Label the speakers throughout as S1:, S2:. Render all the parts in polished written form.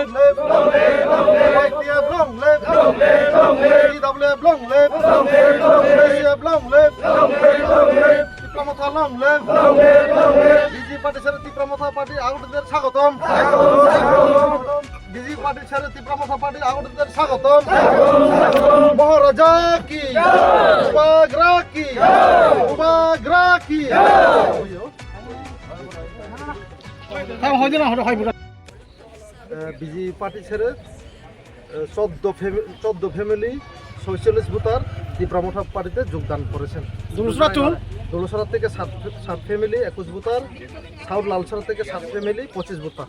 S1: long live, YTF long live, DWF long live, CF long live, তীব্রমথা long live, busy party ছেড়ে তীব্রমথা party আগতদের স্বাগতম, busy party ছেড়ে তীব্রমথা party আগতদের স্বাগতম। মহারাজা কি উপাগ্রা কি উপাগ্রা কি। বিজি পার্টি ছেড়ে 14 ফ্যামিলি 46 ভোটার তীব্রমথা পার্টিতে যোগদান করেছেন। দোলসরা থেকে 7 ফ্যামিলি 21 ভোটার, সাউথ লালসরা থেকে 7 family 25 voter.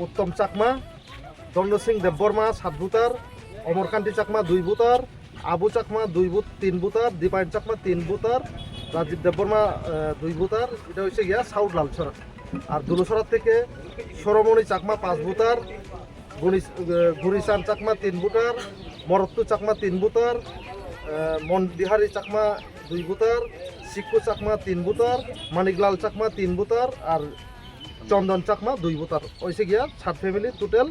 S1: Uttam Chakma, Danda Singh Debbarma 7 voter, Amarkanti Chakma 2 voter, Abu Chakma 3 voter, Dipayan Chakma 3 voter, Rajib Debbarma 2 voter. এটা হচ্ছে গিয়া সাউথ লালসরা। আর দুলসরা থেকে Saramani Chakma 5 voter, Gurichan Chakma 3 voter, Marattu Chakma 3 voter, Manbihari Chakma 2 voter, Sikku Chakma 3 voter, Maniklal Chakma 3 voter আর চন্দন চাকমা 2 ভোটার। হয়েছে গিয়া 7 ফ্যামিলি টোটাল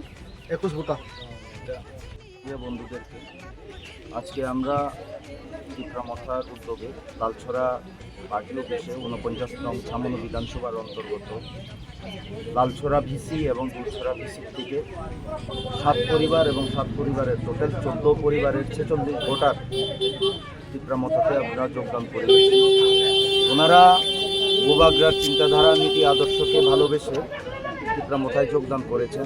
S1: 21 ভোটার।
S2: বন্ধুদেরকে আজকে আমরা তীব্রমথার উদ্যোগে লালছড়া পার্টি অফিসে 49 নং ছামনু বিধানসভার অন্তর্গত লালছড়া ভিসি এবং দুলছড়া ভিসির থেকে 7 পরিবার এবং 7 পরিবারের টোটাল 14 পরিবারের 46 ভোটার তীব্রমথাতে আমরা যোগদান করেছি। ওনারা ভূভাগ্রার চিন্তাধারা নীতি আদর্শকে ভালোবেসে তীব্রমথায় যোগদান করেছেন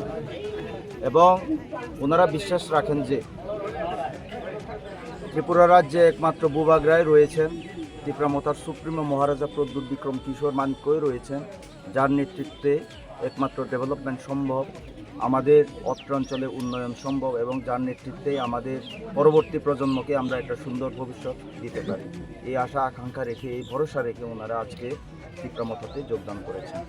S2: এবং ওনারা বিশ্বাস রাখেন যে ত্রিপুরা রাজ্যে একমাত্র ভূভাগ্রায় রয়েছেন তীব্রমথার সুপ্রিমো মহারাজা প্রদ্যুৎ বিক্রম কিশোর মানিক্যই রয়েছেন, যার নেতৃত্বে একমাত্র ডেভেলপমেন্ট সম্ভব, আমাদের অত্র অঞ্চলে উন্নয়ন সম্ভব এবং যার নেতৃত্বে আমাদের পরবর্তী প্রজন্মকে আমরা একটা সুন্দর ভবিষ্যৎ দিতে পারি। এই আশা আকাঙ্ক্ষা রেখে, এই ভরসা রেখে ওনারা আজকে তীব্রমথাতে যোগদান করেছেন।